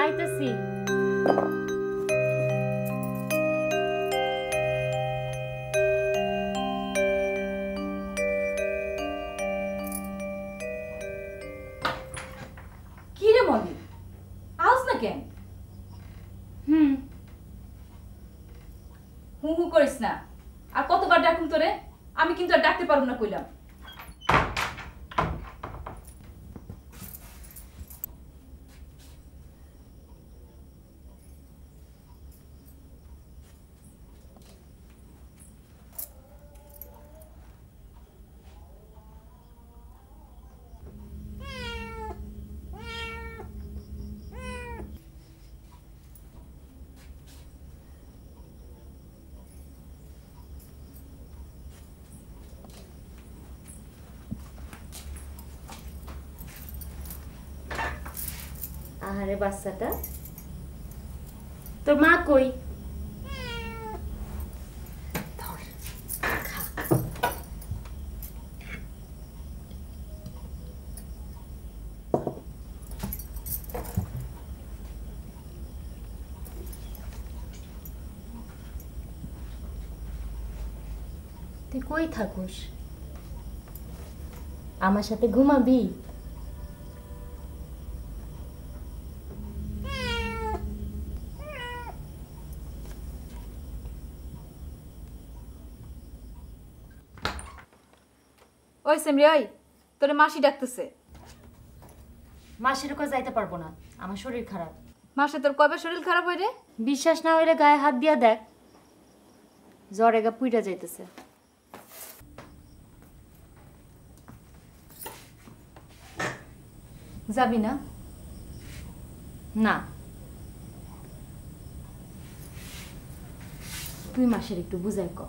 আইতেছি। কি রে মনি, আউস না কেন? হু হু করিস না। আর কতবার ডাকুম তোরে? আমি কিন্তু আর ডাকতে পারবো না কইলাম। আহারে বাচ্চাটা, তোর মা কই? তুই কই থাকুস? আমার সাথে ঘুমাবি? ওই সেমরি, ওই তোরে মাসি ডাকতেছে। মাসের কাছে যাইতে পারবো না, আমার শরীর খারাপ। মাসে তোর কবে শরীর খারাপ হয় রে? বিশ্বাস না হইলে গায়ে হাত দিয়া দেখ, জ্বরে গা পুইটা যাইতেছে। যাবি না? না, তুই মাসের একটু বুঝাই ক।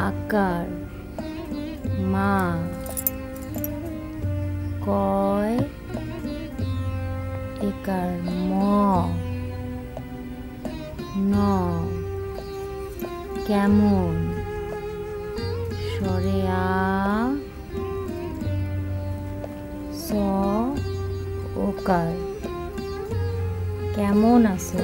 আকার মা কয় একার ম ন কেমন সরে আ স ওকার কেমন আছো?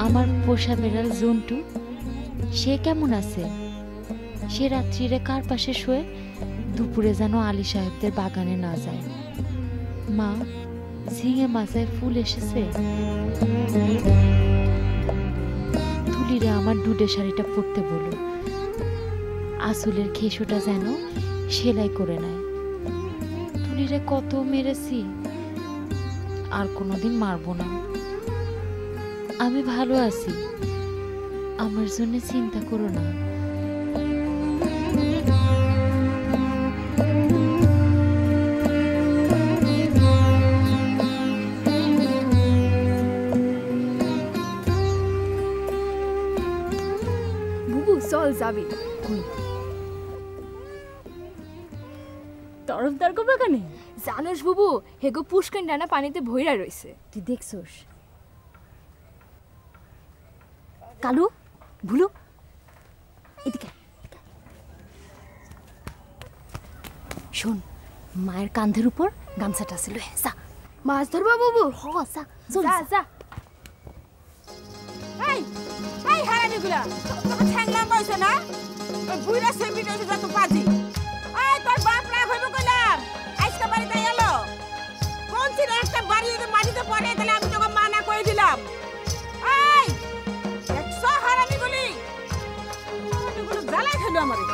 আমার পোষা বেড়াল জন্টু, সে কেমন আছে? সে রাত্রিরে কার পাশে শোয়ে? দুপুরে যেন আলী সাহেবদের বাগানে না যায়। মা, ঝিঙে মাচায় ফুল এসেছে। তুলিরে আমার ডুডে শাড়িটা পরতে বলো, আসলের খেসোটা যেন সেলাই করে নেয়। তুলিরে কত মেরেছি, আর কোনোদিন মারবো না। আমি ভালো আছি, আমার জন্য চিন্তা করো না। বুবু চল যাবি। তরফদার গো বাগানে জানোস বুবু, হেগো পুষ্কিন ডানা পানিতে ভইরা রইছে। তুই দেখছোস? কালু, ভুলু, এদিকে শোন, মায়ের কাঁধের উপর গামছাটা ছিল। যা মাছ ধরবা বুবু? যা যা যা। এই এই হারানিগুলা তোকে ঠ্যাংলাম কইছে না? ওই বুইরা সেমিটা যত পাজি। এই তোর বাপ রাগ হইব কইলাম, আজকে বাড়িতে এলো। কোন ছিল একটা বাড়ি যদি মাটিতে পড়ে তাহলে আমি তোকে মানা করে দিলাম। এই একশো হারানিগুলি জ্বালাই খেলো আমারে।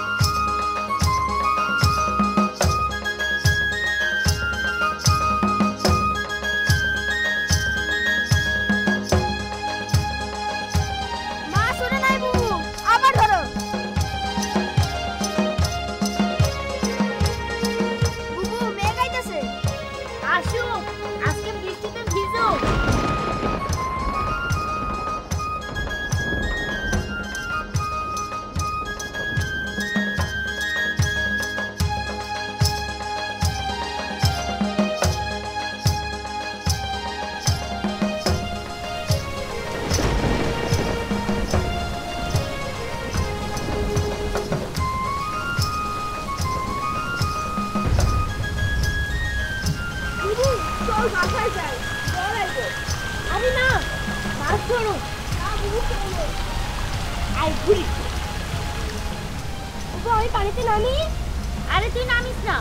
আই ঘুরি ওই পানিতে নামি আরে তুই নামিস না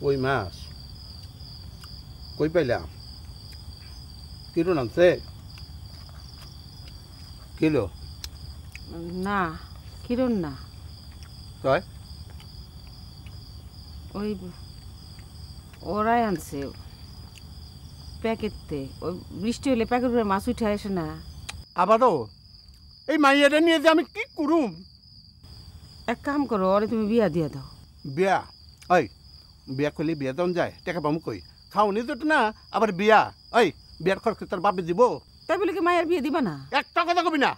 কই মাছ কই পাইলাম কিলো নামছে কিলো না কিরণ না তাই ওই ওরাই আনছে প্যাকেটতে ওই বৃষ্টি হলে প্যাকেট করে মাছ উঠে আসে না আবারও এই মাইয়াটা নিয়ে যে আমি কি করুম এক কাম করো ওরে তুমি বিয়া দিয়ে দাও বিয়া ওই বিয়া করলে বিয়া দেওয়া যায় টাকা পাবো কই খাওনি তো না আবার বিয়া ওই বিয়ার খরচ তোর বাপে দিব তাই বলে কি মায়ের বিয়ে দিবা না একটা কথা কবি না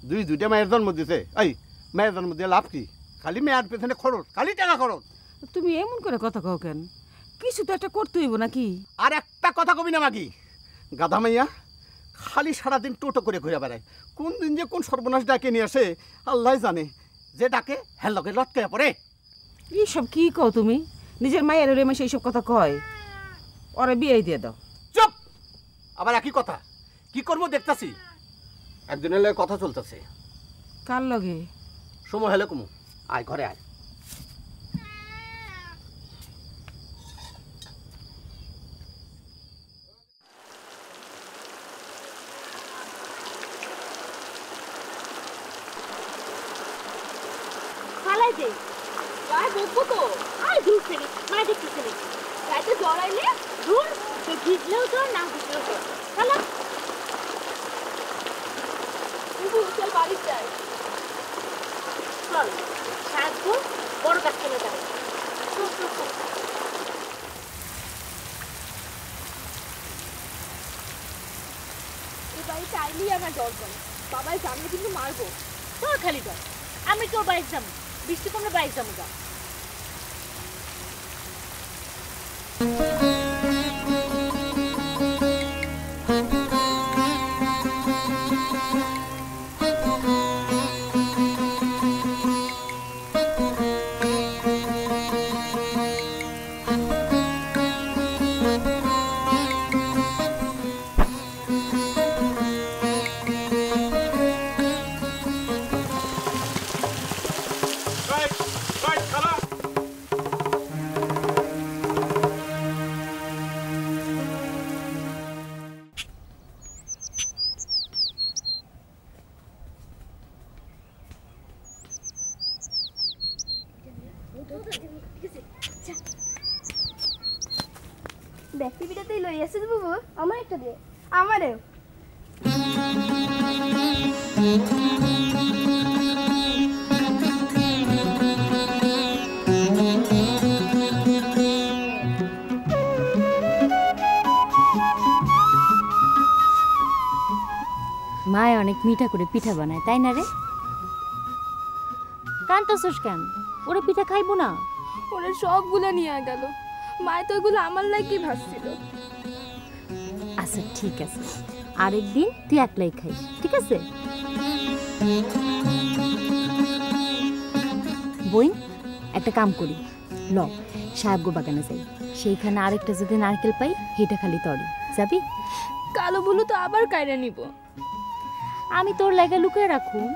দুইটা মায়ের জন্ম দিছে এই মায়ের জন্ম দিয়ে লাভ কি খালি মেয়ের পেছনে খরচ খালি টাকা খরচ তুমি এমন করে কথা কও কেন কিছু তো একটা করতে হইব নাকি আর একটা কথা কবি না মাগি গাধা মাইয়া খালি সারাদিন টোটো করে ঘুরে বেড়ায় কোন দিন যে কোন সর্বনাশ ডাকে নিয়ে আসে আল্লাহ জানে যে ডাকে হ্যাঁ লগে লটকে পড়ে এইসব কি কও তুমি নিজের মায়ের ওরে মাসে এইসব কথা কয় ওরে বিয়ে দিয়ে দাও চুপ আবার একই কথা কি করবো দেখতাছি একজনের লগে কথা চলতেছে কার লগে সময় হলে কুমু আয় ঘরে আয় ফালাই দে গায়ে বকবো তো আয় দূর থেকে মায় দেখতেছে নাকি গায়ে জড়াইলে দূর সে ভিজলেও তো না ভিজলেও তো ফালা চল বাড়ি যাই চল সাহায্য বড় কাজ চলে যাবে এই বাড়ি চাইলেই আমার ডর করে বাবাই জানলে কিন্তু মারবো তোর খালি ডর আমি কেউ বাইক যাবো বৃষ্টি কমলে বাইক যাবো যা ব্যাকটিভিটাতেই লই আসছে বাবু আমার একটা দে আমারে মায় অনেক মিঠা করে পিঠা বানায় তাই না রে কান্তসুস কেন ওরে পিঠা খাইবো না ওরা সবগুলা নিয়ে গেল মায় তো ওগুলো আমার লাগি ভাসছিল আচ্ছা ঠিক আছে আরেকদিন তুই একলাই খাইস ঠিক আছে বই একটা কাম করি ল সাহেবগো বাগানে যাই সেইখানে আরেকটা যদি নারকেল পাই সেটা খালি তরি যাবি? কালো বুলু তো আবার কায়রা নিব। আমি তোর লাগা লুকিয়ে রাখুম।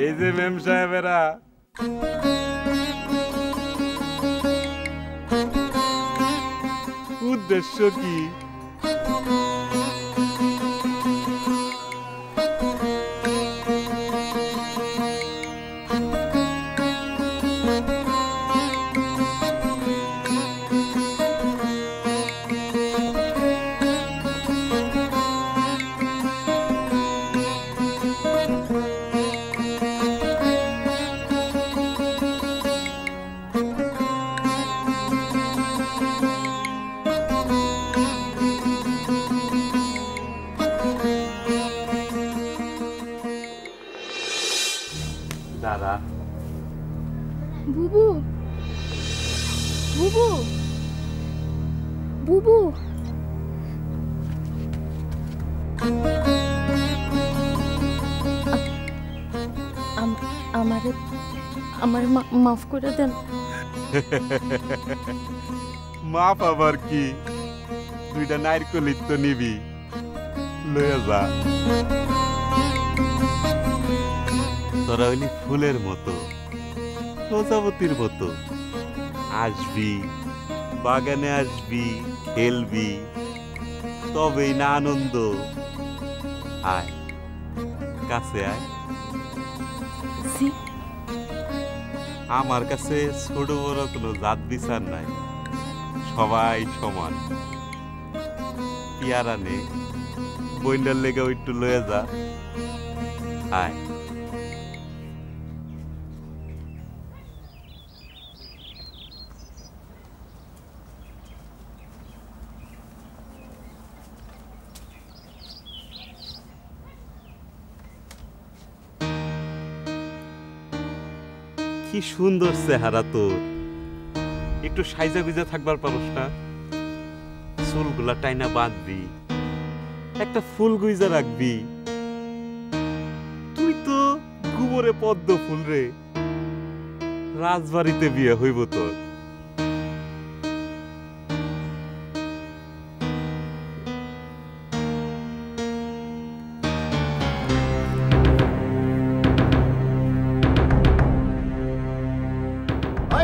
এই যে মেম সাহেবেরা উদ্দেশ্য কি? দাদা বুবু বুবু বুবু আমারে মাফ করে দেন। মাপ আবার কি? দুইটা নারকেল তো নিবি, লইয়া যা। তোরা হইলি ফুলের মতো, প্রজাপতির মতো, আসবি বাগানে, আসবি খেলবি, তবেই না আনন্দ। আয় কাছে আয়। আমার কাছে ছোট বড় কোনো জাত বিচার নাই, সবাই সমান। পিয়ারা নে, বইন্ডার লেগে একটু লয়ে যা। আয় কি সুন্দর চেহারা তোর, একটু সাইজা গুজা থাকবার পারস না? চুলগুলা টাইনা বাঁধবি, একটা ফুল গুইজা রাখবি। তুই তো গোবরে পদ্ম ফুল রে, রাজবাড়িতে বিয়ে হইব তোর।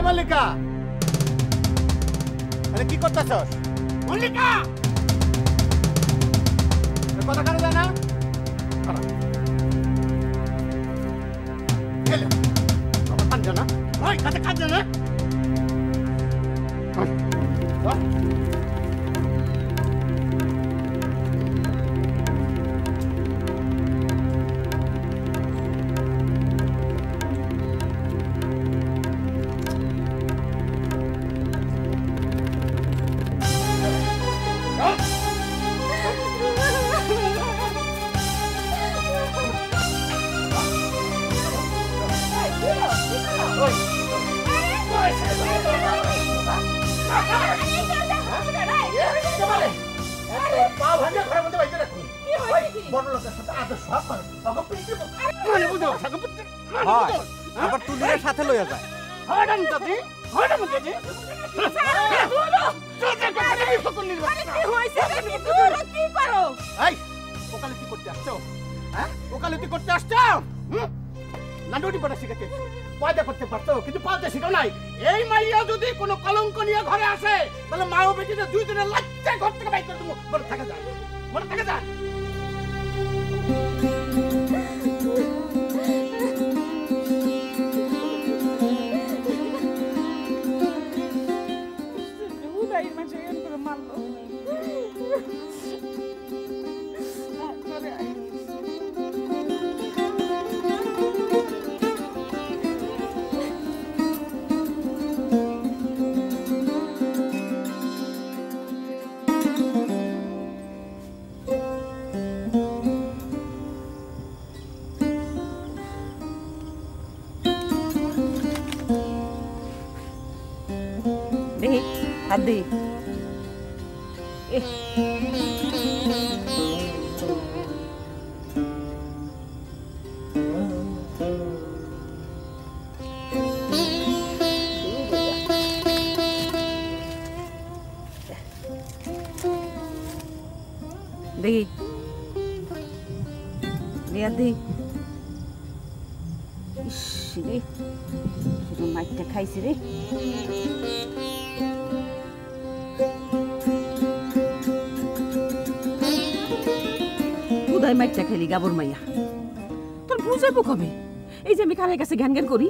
মল্লিকা, আরে কি করতেছস? মল্লিকা, কথা কানে যায় না? কান জানা ওই কাছে কান জানা। আবার তুলির সাথে লইয়া যায়। ওকালতি করতে আসছো? হ্যাঁ, ওকালতি করতে আসছো? নাটুটি পড়া শিখাতে পয়দা করতে পারতো, কিন্তু পালতে শিখো নাই। এই মাইয়া যদি কোনো কলঙ্ক নিয়ে ঘরে আসে, তাহলে মা ও বেটিতে দুই দিনের লাচ্চা ঘর থেকে বাইর করে দেবো। মনে থাকে যায়, মনে থাকে যায়। দেখি হাত দি দেখি দিয়া দি ইস রে মাইকটা খাইছি রে উদয় মাইকটা খেলি গাবর মাইয়া তোর বুঝাবো কবে এই যে আমি কারের কাছে জ্ঞান জ্ঞান করি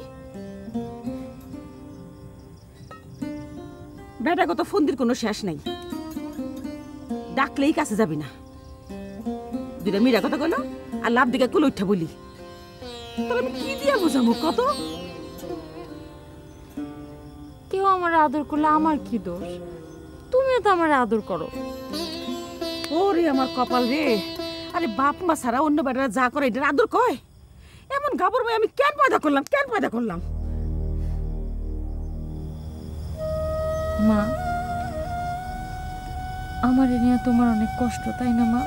বেটাগত ফন্দির কোনো শেষ নাই ডাকলেই কাছে যাবি না দুইটা মিরা কথা কইলো আর লাভ দিকে কুল উঠা বলি তোর আমি কি দিয়া বুঝাবো কত কেউ আমার আদর করলে আমার কি দোষ? তুমিও তো আমার আদর করো। ওরে আমার কপাল রে আরে বাপ মা ছাড়া অন্য বেটারা যা করে এটা আদর কয় এমন গাবর ভাই আমি কেন পয়দা করলাম মা আমার নিয়ে তোমার অনেক কষ্ট তাই না মা?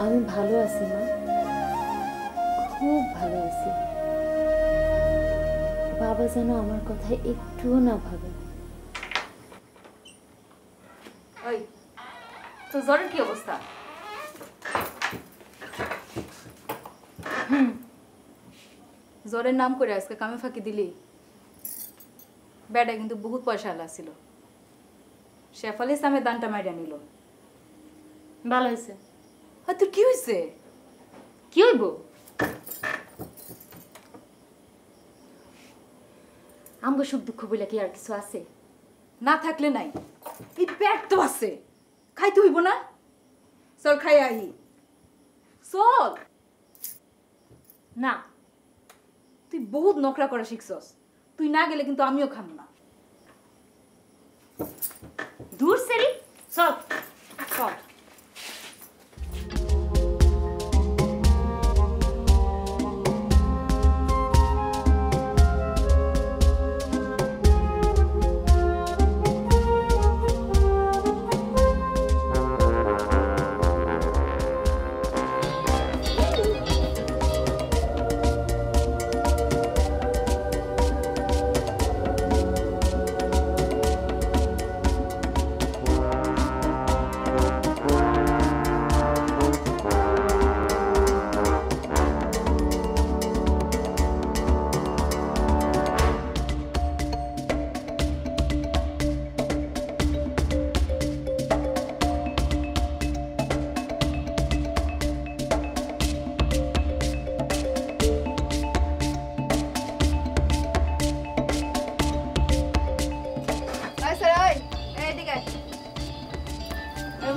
আমি ভালো আছি মা, খুব ভালো আছি। বাবা যেন আমার কথা একটুও না ভাবে। ওই তো জ্বরের কি অবস্থা? জ্বরের নাম করে আজকে কামে ফাঁকি দিলি। বেটা কিন্তু বহুত পয়সা আলা ছিল, শেফাল ইসলামের দানটা মাইরা নিল। ভালো হয়েছে। তোর কি হয়েছে? কি হইব? আমগো সুখ দুঃখ বলে কি আর কিছু আছে? না থাকলে নাই, এই পেট তো আছে, খাইতে হইব না? চল খাই আহি, চল। না, তুই বহুত নকরা করা শিখছস, তুই না গেলে কিন্তু আমিও খাম না। দূর সেরি, চল চল।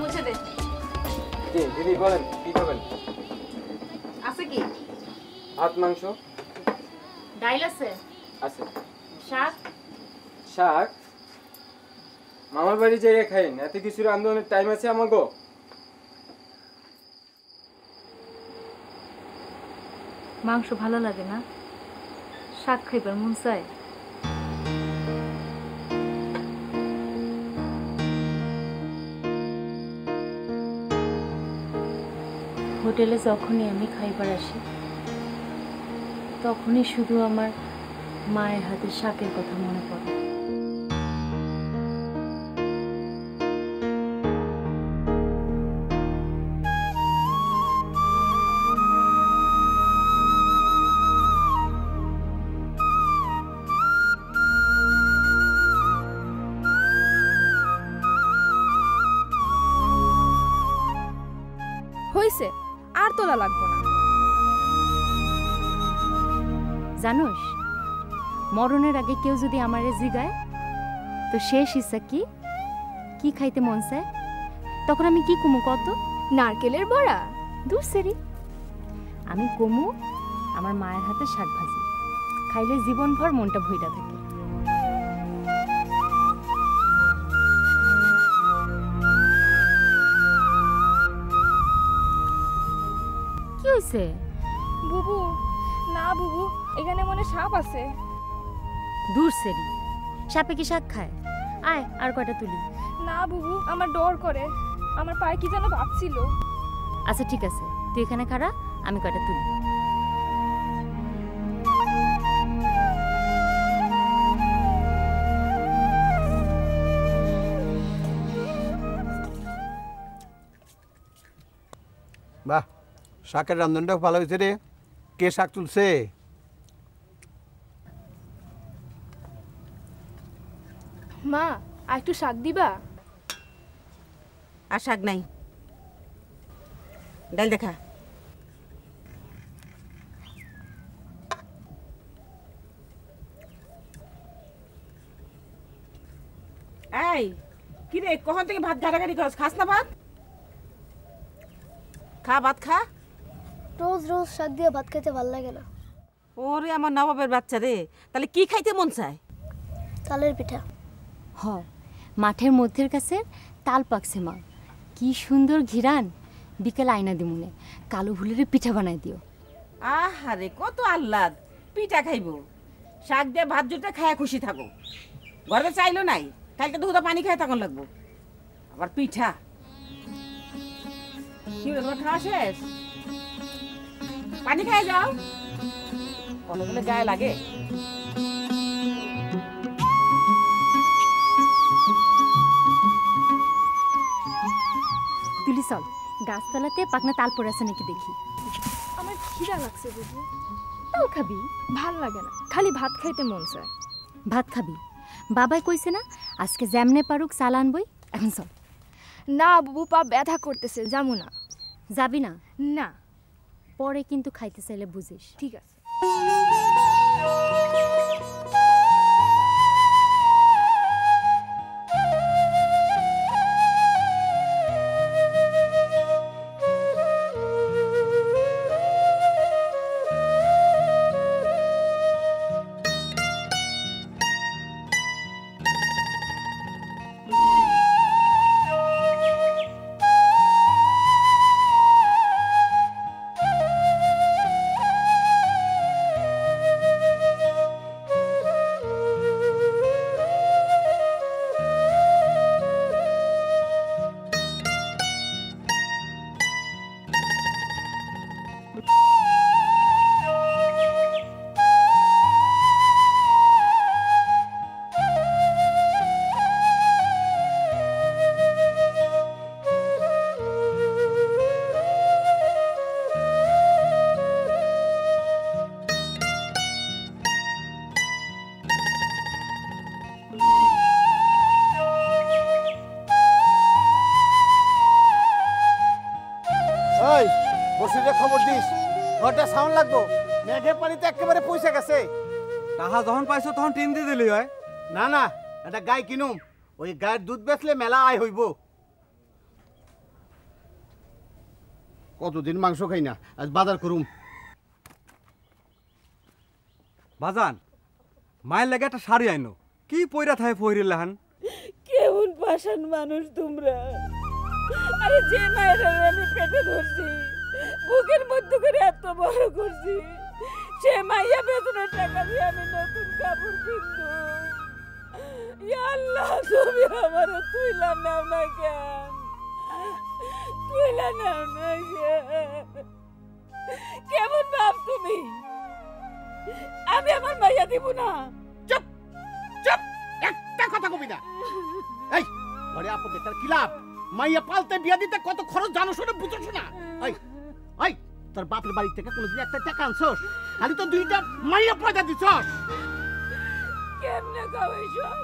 মুছে দে। দিদি বলেন কি খাবেন? আছে কি? ভাত মাংস ডাইল আছে, আছে। শাক শাক মামার বাড়ি যাইয়া খাইন, এত কিছুর আন্দোলনের টাইম আছে আমার গো? মাংস ভালো লাগে না, শাক খাইবার মন চায়। হোটেলে যখনই আমি খাইবার আসি তখনই শুধু আমার মায়ের হাতের শাকের কথা মনে পড়ে। হইছে, আর তোলা লাগবো না। জানোস মরণের আগে কেউ যদি আমারে জিগায় তো শেষ ইচ্ছা কি কি খাইতে মন চায় তখন আমি কি কমু কত? নারকেলের বড়া। দূর সেরি, আমি কমু আমার মায়ের হাতে শাক ভাজি খাইলে জীবনভর মনটা ভইরা থাকে। কি হইছে? বুবু না বুবু, এখানে মনে সাপ আছে। দূর সেরি, সাপে কি শাক খায়? আয় আর কয়টা তুলি। না বুবু, আমার ডর করে, আমার পায়ে কি যেন ভাবছিল। আচ্ছা ঠিক আছে, তুই এখানে খাড়া, আমি কয়টা তুলি। বাহ, শাকের রান্ধনটা ভালো হয়েছে রে। কে শাক তুলছে? মা আর একটু শাক দিবা? আর শাক নাই, ডাল দেখা। এই কি রে, কখন থেকে ভাত ঘাটাঘাটি করছ? খাস না ভাত? খা ভাত খা। রোজ রোজ শাক দিয়ে ভাত খেতে ভালো লাগে না। ওরে আমার নবাবের বাচ্চা রে, তাহলে কি খাইতে মন চায়? তালের পিঠা। হ, মাঠের মধ্যের কাছে তাল পাকছে মা, কি সুন্দর ঘিরান। বিকেল আয়না দিমুনে কালো ভুলের পিঠা বানাই দিও। আহারে কত আহ্লাদ, পিঠা খাইবো। শাক দিয়ে ভাত জুটে খায়া খুশি থাকো। ঘরে চাইলো নাই, কালকে তো হুদা পানি খায় তখন লাগবো, আবার পিঠা। কি হলো, তোমার খাওয়া শেষ? পানি খায় যাও, কতগুলো গায়ে লাগে। তুলি চল, গাছতলাতে পাকনা তাল পড়ে আছে নাকি দেখি। আমার খিদা লাগছে বুবু। তাল খাবি? ভাল লাগে না, খালি ভাত খাইতে মন চায়। ভাত খাবি? বাবাই কইছে না আজকে যেমনে পারুক চাল আনবই। এখন চল। না বুবু, পা ব্যথা করতেছে, যাবো না। যাবি না? না। পরে কিন্তু খাইতে চাইলে বুঝিস। ঠিক আছে। খবর দিস, ঘরটা সাউন্ড লাগবো। মেঘে পানিতে একেবারে পয়সা গেছে। টাকা যখন পাইছো তখন টিন দিয়ে দিলি হয়। না না, একটা গাই কিনুম, ওই গায়ের দুধ বেচলে মেলা আয় হইব। কতদিন মাংস খাই না, আজ বাজার করুম। বাজান, মায়ের লাগে একটা শাড়ি আইনো, কি পয়রা থাকে পয়রে লাহান। কেমন পাষাণ মানুষ তোমরা। আরে যে মায়ের আমি পেটে ধরছি, বুকের মধ্যে করে এত বড় করছি, সে মাইয়া বেতনের টাকা দিয়ে আমি নতুন কাপড় কিনবো। ইয়া আল্লাহ, তুমি আমার তুইলা নাও না কেন? তুইলা নাও না কেন? কেমন ভাব তুমি? আমি আমার মাইয়া দিব না। চুপ চুপ, একটা কথা কবি না। এই ঘরে আপদে তার কি লাভ? মাইয়া পালতে বিয়া দিতে কত খরচ জানো শুনে বুঝছ না? এই এই তোর বাপের বাড়ি থেকে কোনোদিন একটা টাকা আনছস? খালি তো দুইটা মাইয়া পয়দা দিছস। কেমনে গাও এইসব?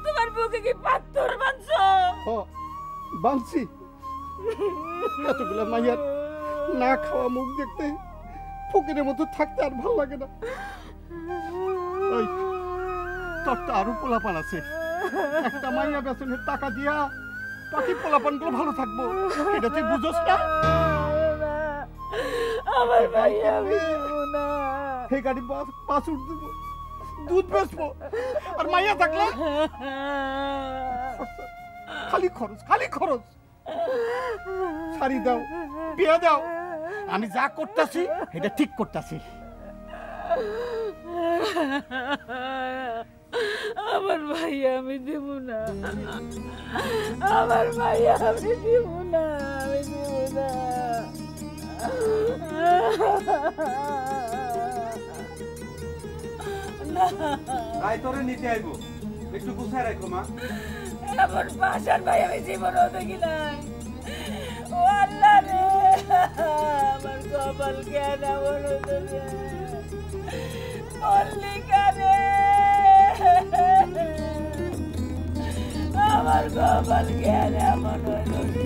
তোমার বুকে কি পাথর বাঁধছো? ও বাঁধছি। এতগুলা মাইয়ার না খাওয়া মুখ দেখতে ফকিরের মতো থাকতে আর ভালো লাগে না। ওই তোর তো আরো পোলাপান আছে, একটা মাইয়া বেতনের টাকা দিয়া বাকি পোলাপানগুলো ভালো থাকবো, এটা তুই বুঝোস না? আমার ভাইয়া না এই গাড়ি বাছুর দেবো, দুধ বেচবো, আর মাইয়া থাকলে খালি খরচ খালি খরচ। শাড়ি দাও, বিয়ে দাও, আমি যা করতেছি এটা ঠিক করতেছি। আমার ভাইয়া আমি দেব না, আমার ভাইয়া আমি দেব না, আমি দেব না। তাই তোরে নিতে আইবো, একটু গুছায় রাখো মা। আমার বাসার ভাই আমি জীবনও দেখি নাই। ও আল্লাহ রে, আমার কপাল কেন এমন হইতেছে, মল্লিকা রে, আমার কপাল কেন এমন হইতেছে।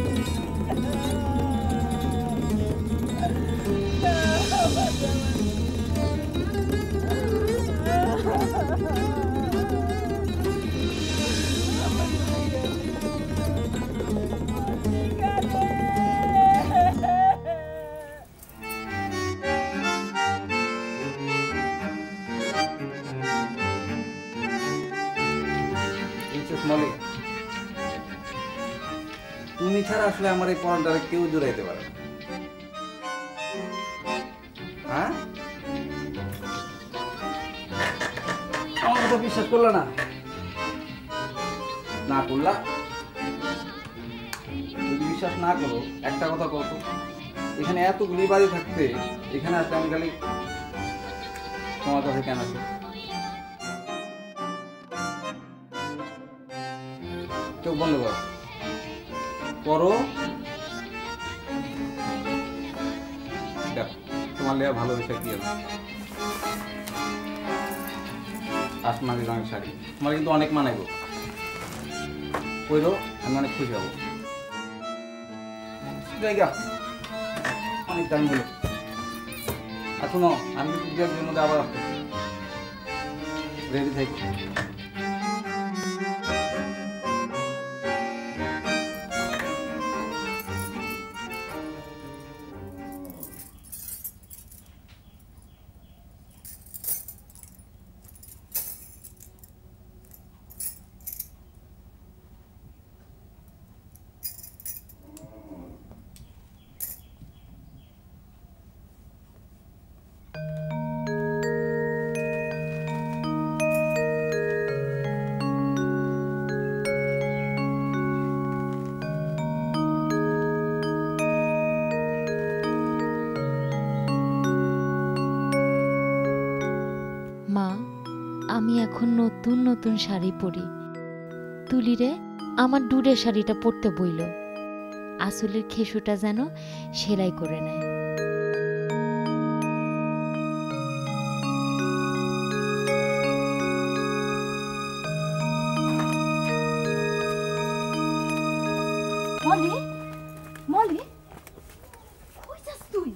তুমি ছাড়া আসলে আমার এই পরনটারে কেউ জোড়াইতে পারে না। হ্যাঁ, আমার কথা বিশ্বাস করলা না? না করলা? যদি বিশ্বাস না করো একটা কথা কত, এখানে এতগুলি বাড়ি থাকতে এখানে আসলে আমি খালি তোমার কাছে কেন আসি? চোখ বন্ধ করো, করো, দেখো তোমার লেয়া ভালো বিষয় কি আছে। আসমানি রঙের শাড়ি তোমার কিন্তু অনেক মানাইব, পরো, আমি অনেক খুশি হবো। জায়গা অনেক টাইম হলো। আর শোনো, আমি কিন্তু 2 একদিনের মধ্যে আবার আসতে রেডি থাকি। আমি এখন নতুন নতুন শাড়ি পরি। তুলিরে আমার ডুরের শাড়িটা পরতে বইল, আসলের খেসুটা যেন সেলাই করে নেয়। মলি, মলি, কই যাস তুই?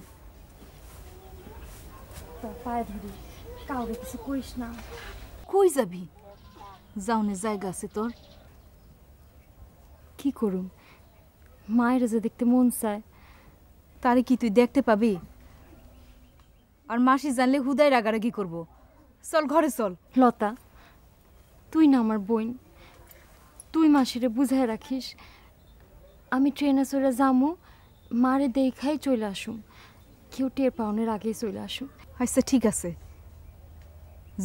তোর পায়ে ধরি, কাউরে কিছু কইস না। কই যাবি? যাওনে জায়গা আছে তোর? কি করুম, মায়ের যে দেখতে মন চায়। তারে কি তুই দেখতে পাবি? আর মাসি জানলে হুদাই রাগারাগি করব। চল ঘরে চল। লতা, তুই না আমার বোন, তুই মাসিরে বুঝায় রাখিস। আমি ট্রেনে চলে যামু, মারে দেখাই চলে আসুম, কেউ টের পাওনের আগেই চলে আসুম। আচ্ছা ঠিক আছে,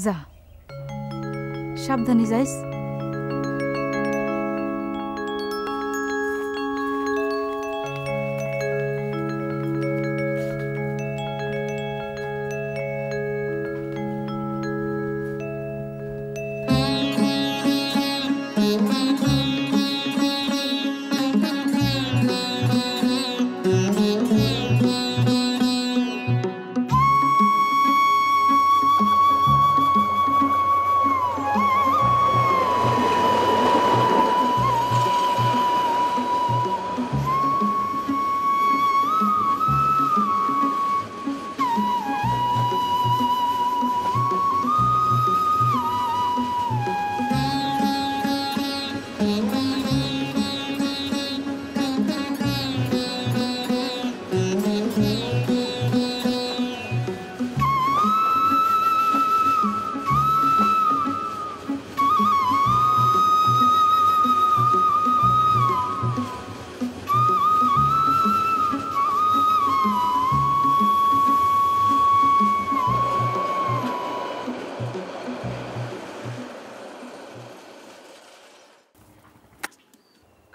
যা, সাবধানে যাইস।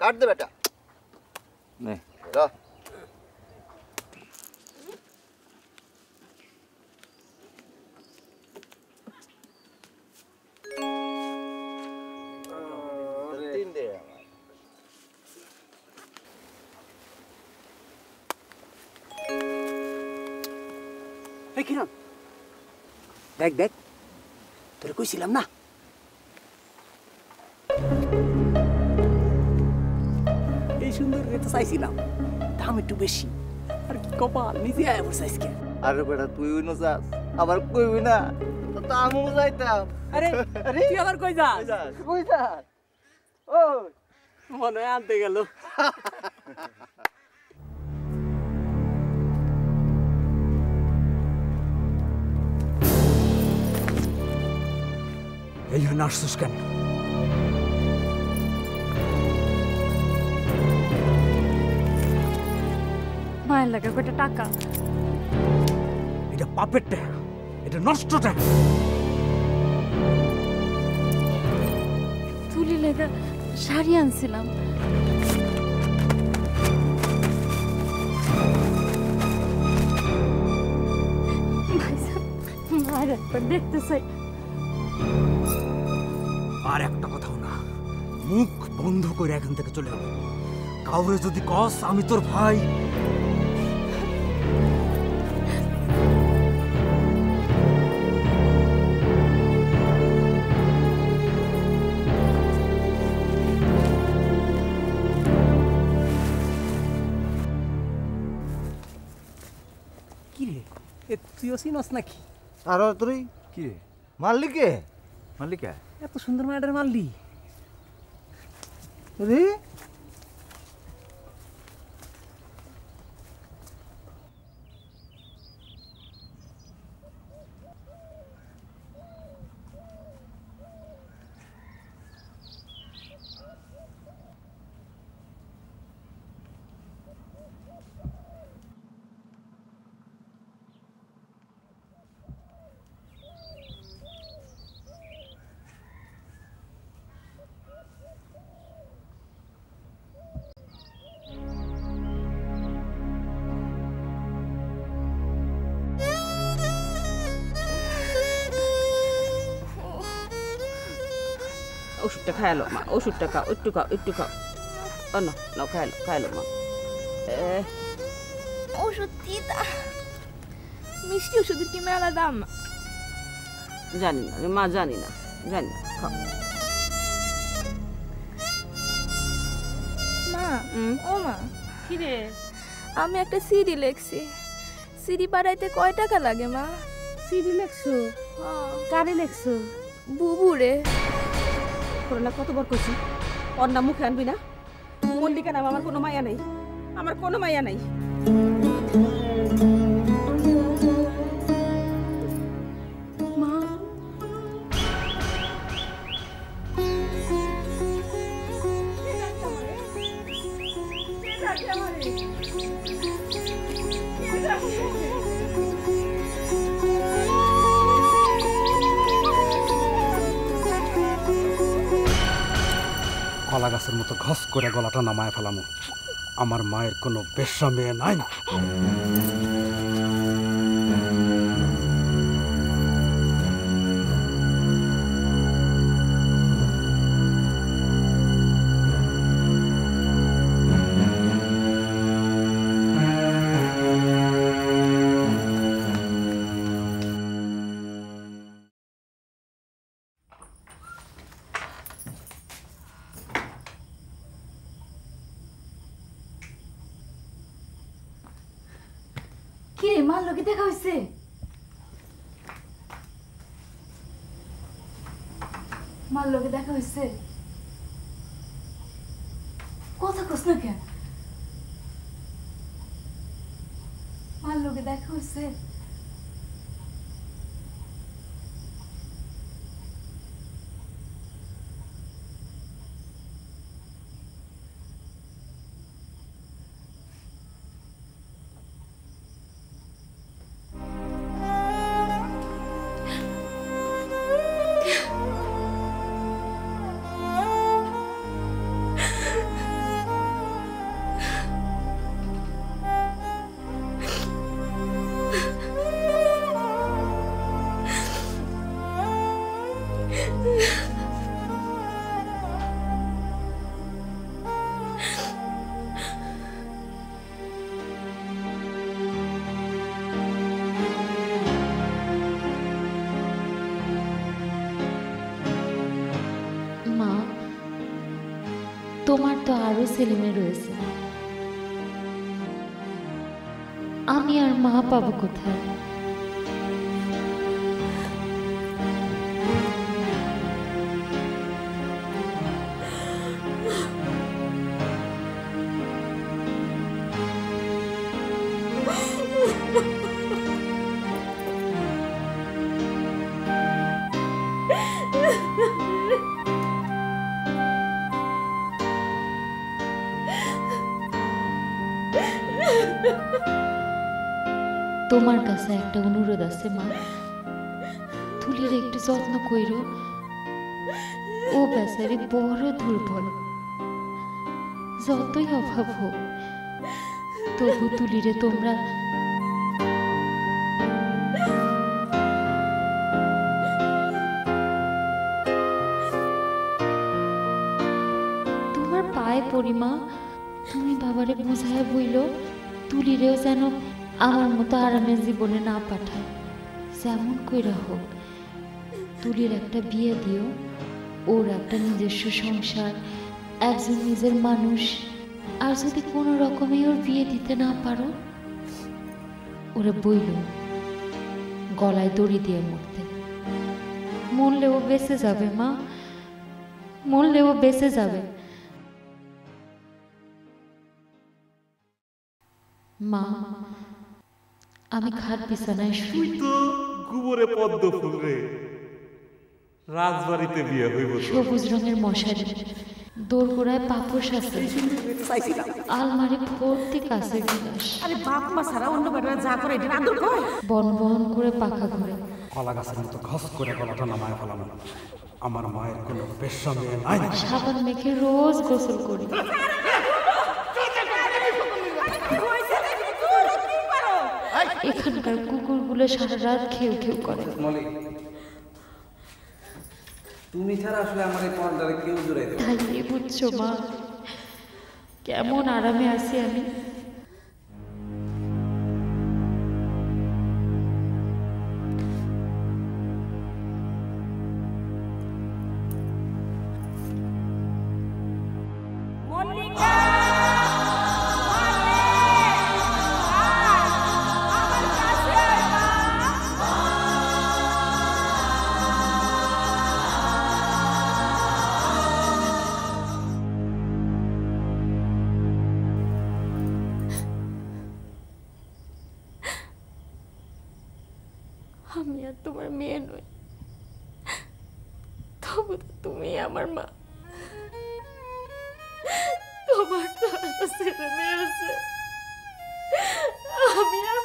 হাট দে বেটা নে যা তিন দে এই কিরণ দেখ দেখ তোরে কইছিলাম না এই সুন্দর তো চাইছিলাম দাম একটু বেশি আর কি কপাল নিজে আয় বসে আজকে আরে বেটা তুই উইনো যাস আবার কইবি না তো আমু যাইতাম আরে আরে তুই আবার কই যাস কই যাস ও মনে হয় আনতে গেল এই জন্য আসছিস কেন মায়ের লাগে কয়টা টাকা এটা পাপের টাকা এটা নষ্ট টাকা তুলি লেগা শাড়ি আনছিলাম মায়ের একবার দেখতে চাই আর একটা কথাও না মুখ বন্ধ করে এখান থেকে চলে যাবে কাউরে যদি কস আমি তোর ভাই কি রে এ তুইও চিনস নাকি আর তুই কি মারলি কে মালিকা এত সুন্দর মায়াটার মারলি রে ওষুধটা খায়ালো মা ওষুধটা খাও একটু খাও ও না না খায়ালো মা ওষুধ তিতা মিষ্টি ওষুধের কি মেলা দাম জানি না রে মা জানি না খাও মা ও মা কি রে আমি একটা সিডি লেখছি সিডি পাঠাইতে কয় টাকা লাগে মা সিডি লেখছো কারে লেখছো বুবুরে করোনা কতবার কইছি ওর নাম মুখে আনবি না মল্লিকা নাম আমার কোনো মায়া নেই মা কলা গাছের মতো ঘস করে গলাটা নামায় ফেলামো আমার মায়ের কোনো বেশ্যা মেয়ে নাই কি রে মার লোকে দেখা হয়েছে মার লোকে দেখা হয়েছে কথা কস না কেন মার লোকে দেখা হয়েছে তোমার তো আরো ছেলেমেয়ে রয়েছে, আমি আর মা পাবো কোথায়? তোমার কাছে একটা অনুরোধ আছে মা, তুলির একটু যত্ন কইরো, ও বেচারি বড় দুর্বল, যতই অভাব হোক তবু তুলিরে তোমরা তোমার পায়ে পড়ি মা, তুমি বাবারে বুঝায় বইল তুলিরেও যেন আমার মতো আরামের জীবনে না পাঠায়, যেমন কইরা হোক তুলির একটা বিয়ে দিও, ওর একটা নিজস্ব সংসার, একজন নিজের মানুষ। আর যদি কোনো রকমে ওর বিয়ে দিতে না পারো, ওরা বইল গলায় দড়ি দিয়ে মরতে, মরলে ও বেঁচে যাবে মা, মরলে ও বেঁচে যাবে। মা আমি খাট বিছানায় শুই, তো গোবরে পদ্ম ফুল রে, রাজবাড়িতে বিয়ে হইব। সবুজ রঙের মশারি, দোরগোড়ায় পাপোশ আছে, আলমারি ভর্তি কাঁচের গিলাস, আরে বাপ মা ছাড়া অন্য বেটা যা করে এটা আদর কয়, বন বন করে পাখা ঘুরে, কলা গাছের মতো ঘস করে গলাটা নামায় ফেলানো। আমার মায়ের কোনো বেশ্যা মেয়ে নাই। সাবান মেখে রোজ গোসল করি। এখানকার কুকুরগুলো সারা রাত খেউ খেউ করে। তুমি ছাড়া আসলে আমার এই পর্দারে কেউ জুড়াইতে পারে না। তাই বুঝছো মা কেমন আরামে আছি আমি। আমি আর তোমার মেয়ে নই, তবু তো তুমি আমার মা। তোমার তো ছেলে মেয়ে আছে, আমি আর